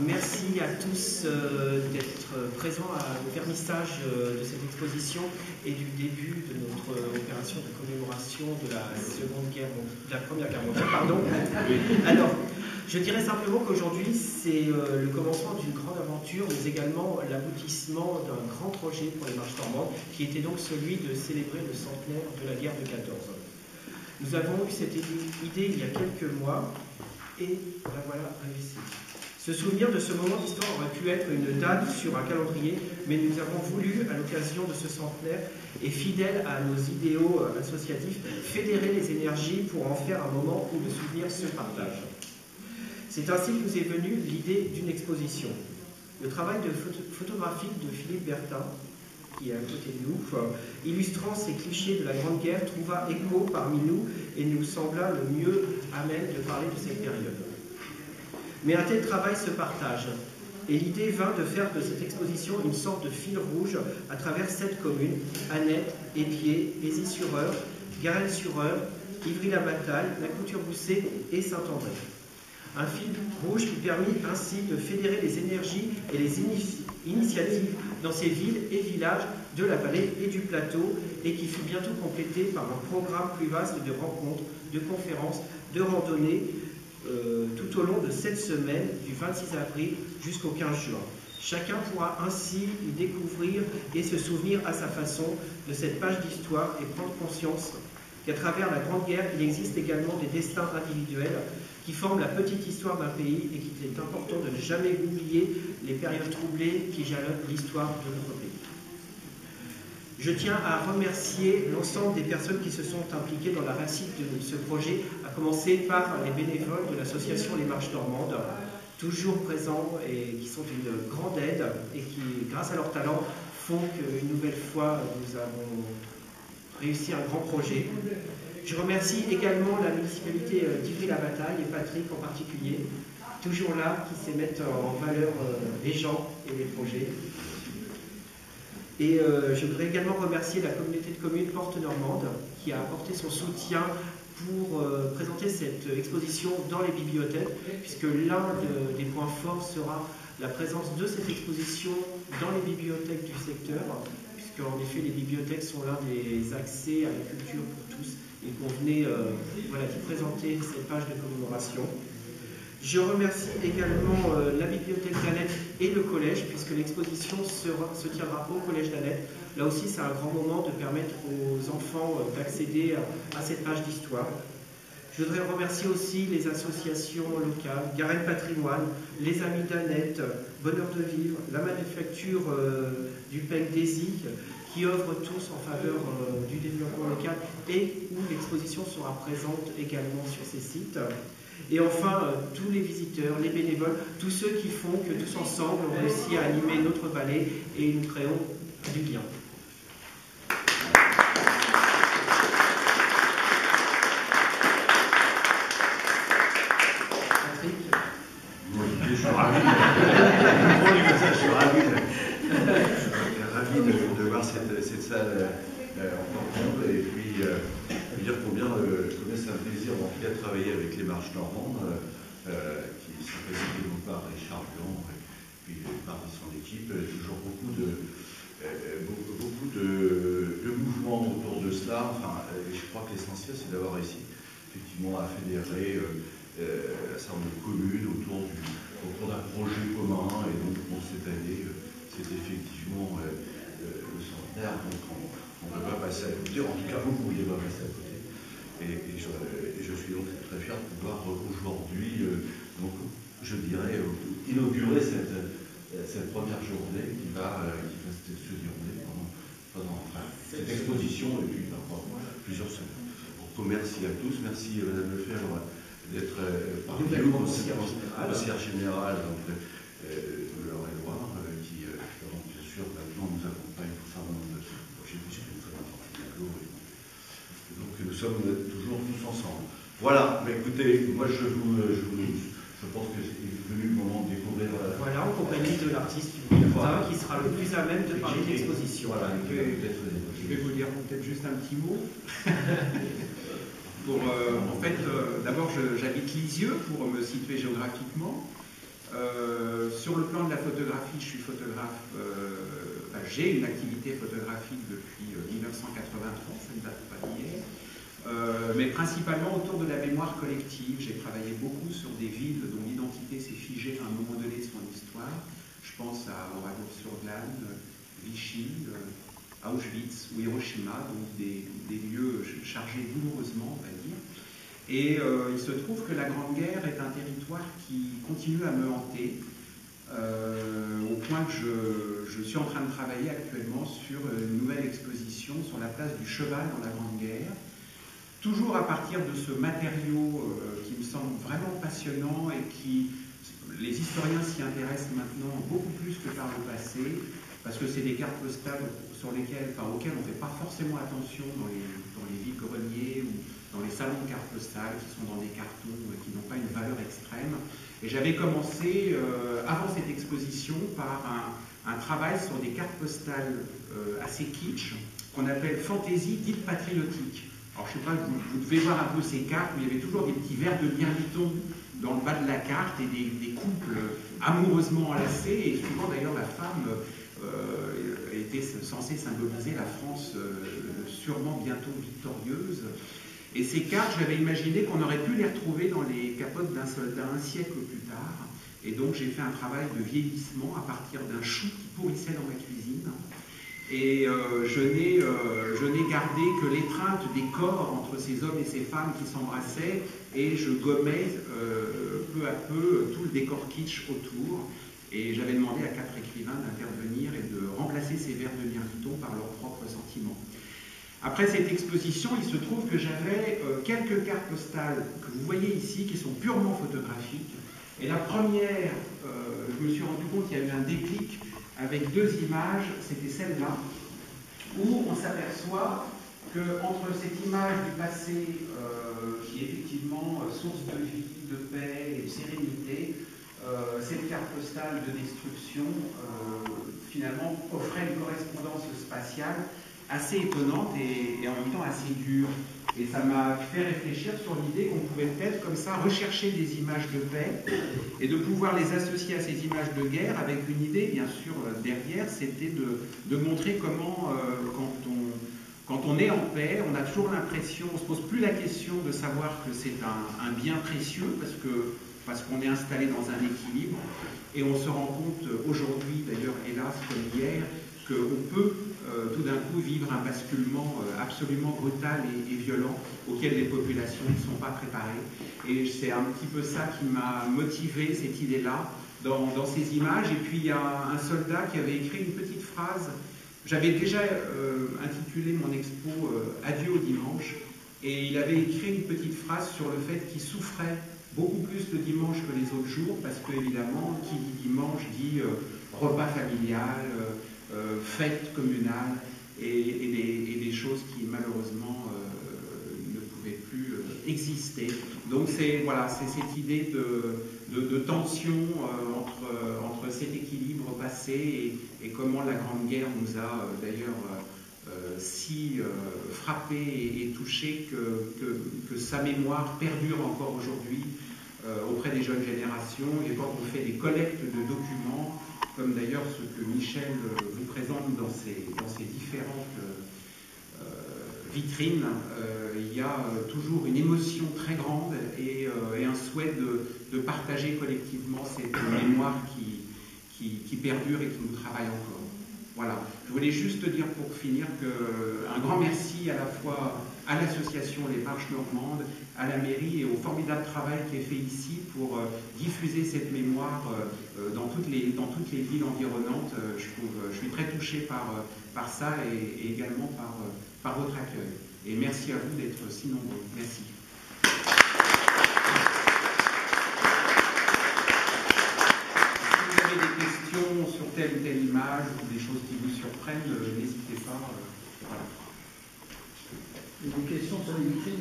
merci à tous d'être présents au vernissage de cette exposition et du début de notre opération de commémoration de la Première Guerre mondiale. Pardon. Alors, je dirais simplement qu'aujourd'hui, c'est le commencement d'une grande aventure, mais également l'aboutissement d'un grand projet pour les Marches normandes, qui était donc celui de célébrer le centenaire de la guerre de 14. Nous avons eu cette idée il y a quelques mois, et la voilà réussie. Se souvenir de ce moment d'histoire aurait pu être une date sur un calendrier, mais nous avons voulu, à l'occasion de ce centenaire, et fidèle à nos idéaux associatifs, fédérer les énergies pour en faire un moment où le souvenir se partage. C'est ainsi que nous est venue l'idée d'une exposition. Le travail photographique de Philippe Bertin, qui est à côté de nous, illustrant ces clichés de la Grande Guerre, trouva écho parmi nous et nous sembla le mieux à même de parler de cette période. Mais un tel travail se partage, et l'idée vint de faire de cette exposition une sorte de fil rouge à travers 7 communes, Annette, Épied, Aisy-sur-Eure, Garenne-sur-Eure, Ivry-la-Bataille, La Couture-Boussée et Saint-André. Un fil rouge qui permit ainsi de fédérer les énergies et les initiatives dans ces villes et villages de la vallée et du plateau, et qui fut bientôt complété par un programme plus vaste de rencontres, de conférences, de randonnées, tout au long de cette semaine, du 26 avril jusqu'au 15 juin. Chacun pourra ainsi y découvrir et se souvenir à sa façon de cette page d'histoire et prendre conscience qu'à travers la Grande Guerre, il existe également des destins individuels qui forment la petite histoire d'un pays et qu'il est important de ne jamais oublier les périodes troublées qui jalonnent l'histoire de notre pays. Je tiens à remercier l'ensemble des personnes qui se sont impliquées dans la réussite de ce projet, à commencer par les bénévoles de l'association Les Marches Normandes, toujours présents et qui sont une grande aide et qui, grâce à leur talent, font qu'une nouvelle fois, nous avons réussi un grand projet. Je remercie également la municipalité d'Ivry-la-Bataille et Patrick en particulier, toujours là, qui sait mettre en valeur les gens et les projets. Et je voudrais également remercier la communauté de communes Porte-Normande qui a apporté son soutien pour présenter cette exposition dans les bibliothèques, puisque l'un des points forts sera la présence de cette exposition dans les bibliothèques du secteur, puisque en effet les bibliothèques sont l'un des accès à la culture pour tous, et qu'on venait d'y présenter cette page de commémoration. Je remercie également la bibliothèque d'Annette et le collège, puisque l'exposition se tiendra au collège d'Annette. Là aussi, c'est un grand moment de permettre aux enfants d'accéder à cette page d'histoire. Je voudrais remercier aussi les associations locales, Garenne Patrimoine, les Amis d'Annette, Bonheur de Vivre, la Manufacture du PEC d'Aisy, qui œuvrent tous en faveur du développement local et où l'exposition sera présente également sur ces sites. Et enfin, tous les visiteurs, les bénévoles, tous ceux qui font que tous ensemble, on réussit à animer notre vallée et nous créons du lien. Patrick ? Oui, je suis ravi. De voir cette salle encore et puis dire combien c'est un plaisir en tout cas de travailler avec les Marches Normandes qui sont présidées donc par Richard Blanc et puis par son équipe. Toujours beaucoup de mouvements autour de cela. Enfin, je crois que l'essentiel c'est d'avoir réussi effectivement à fédérer un certain nombre de communes autour d'un projet commun, et donc pour cette année c'est effectivement le centenaire, donc on ne peut pas passer à côté, en tout cas vous ne pourriez pas passer à côté. Et je suis donc très fier de pouvoir aujourd'hui, donc je dirais, inaugurer cette première journée qui va se dérouler pendant cette exposition et puis plusieurs semaines. Donc merci à tous, merci Madame Lefebvre d'être parmi nous, conseillère générale de l'Eure-et-Loire, qui bien sûr maintenant nous accompagne pour faire un nombre de projets puisque nous sommes en Portugal. Donc nous sommes toujours tous ensemble. Voilà, mais écoutez, moi je pense que c'est venu le moment de découvrir. Voilà, en compagnie de l'artiste qui sera le plus à même de parler de l'exposition. Voilà, je vais vous dire peut-être juste un petit mot. En fait, d'abord j'habite Lisieux pour me situer géographiquement. Sur le plan de la photographie, je suis photographe, j'ai une activité photographique depuis 1983, ça ne date pas d'hier, mais principalement autour de la mémoire collective. J'ai travaillé beaucoup sur des villes dont l'identité s'est figée à un moment donné de son histoire. Je pense à Oradour-sur-Glane, Vichy, Auschwitz ou Hiroshima, donc des lieux chargés douloureusement, on va dire. Et il se trouve que la Grande Guerre est un territoire qui continue à me hanter, au point que je suis en train de travailler actuellement sur une nouvelle exposition sur la place du cheval dans la Grande Guerre, toujours à partir de ce matériau qui me semble vraiment passionnant et qui, les historiens s'y intéressent maintenant beaucoup plus que par le passé, parce que c'est des cartes postales auxquelles on ne fait pas forcément attention dans les vides-greniers ou dans les salons de cartes postales qui sont dans des cartons qui n'ont pas une valeur extrême. Et j'avais commencé, avant cette exposition, par un travail sur des cartes postales assez kitsch, qu'on appelle fantaisie dite patriotique. Alors je ne sais pas, vous devez voir un peu ces cartes, mais il y avait toujours des petits verres de mirliton dans le bas de la carte et des couples amoureusement enlacés, et souvent d'ailleurs la femme était censée symboliser la France sûrement bientôt victorieuse. Et ces cartes, j'avais imaginé qu'on aurait pu les retrouver dans les capotes d'un soldat un siècle plus tard. Et donc j'ai fait un travail de vieillissement à partir d'un chou qui pourrissait dans ma cuisine. Et je n'ai gardé que l'étreinte des corps entre ces hommes et ces femmes qui s'embrassaient, et je gommais peu à peu tout le décor kitsch autour. Et j'avais demandé à 4 écrivains d'intervenir et de remplacer ces vers de mirliton par leurs propres sentiments. Après cette exposition, il se trouve que j'avais quelques cartes postales que vous voyez ici, qui sont purement photographiques. Et la première, je me suis rendu compte qu'il y a eu un déclic avec 2 images, c'était celle-là, où on s'aperçoit qu'entre cette image du passé, qui est effectivement source de vie, de paix et de sérénité, cette carte postale de destruction, finalement, offrait une correspondance spatiale assez étonnante et en même temps assez dure. Et ça m'a fait réfléchir sur l'idée qu'on pouvait peut-être comme ça rechercher des images de paix et de pouvoir les associer à ces images de guerre avec une idée, bien sûr, derrière, c'était de montrer comment, quand on est en paix, on a toujours l'impression, on ne se pose plus la question de savoir que c'est un bien précieux parce qu'on est installé dans un équilibre, et on se rend compte aujourd'hui, d'ailleurs, hélas, comme hier, qu'on peut tout d'un coup vivre un basculement absolument brutal et violent auquel les populations ne sont pas préparées. Et c'est un petit peu ça qui m'a motivé, cette idée-là, dans ces images. Et puis il y a un soldat qui avait écrit une petite phrase. J'avais déjà intitulé mon expo « Adieu au dimanche », et il avait écrit une petite phrase sur le fait qu'il souffrait beaucoup plus le dimanche que les autres jours, parce que évidemment, qui dit dimanche dit repas familial, fête communale et des choses qui malheureusement ne pouvaient plus exister. Donc c'est voilà, cette idée de tension entre cet équilibre passé et comment la Grande Guerre nous a d'ailleurs si frappé et touché que sa mémoire perdure encore aujourd'hui auprès des jeunes générations. Et quand on fait des collectes de documents, comme d'ailleurs ce que Michel vous présente dans ces différentes vitrines, il y a toujours une émotion très grande et un souhait de partager collectivement cette mémoire qui perdure et qui nous travaille encore. Voilà. Je voulais juste dire pour finir un grand merci à la fois à l'association Les Marches Normandes, à la mairie et au formidable travail qui est fait ici pour diffuser cette mémoire dans toutes les villes environnantes. Je suis très touché par ça et également par votre accueil. Et merci à vous d'être si nombreux. Merci. Si vous avez des questions sur telle ou telle image ou des choses qui vous surprennent, n'hésitez pas. Voilà. Des questions sur les vitrines?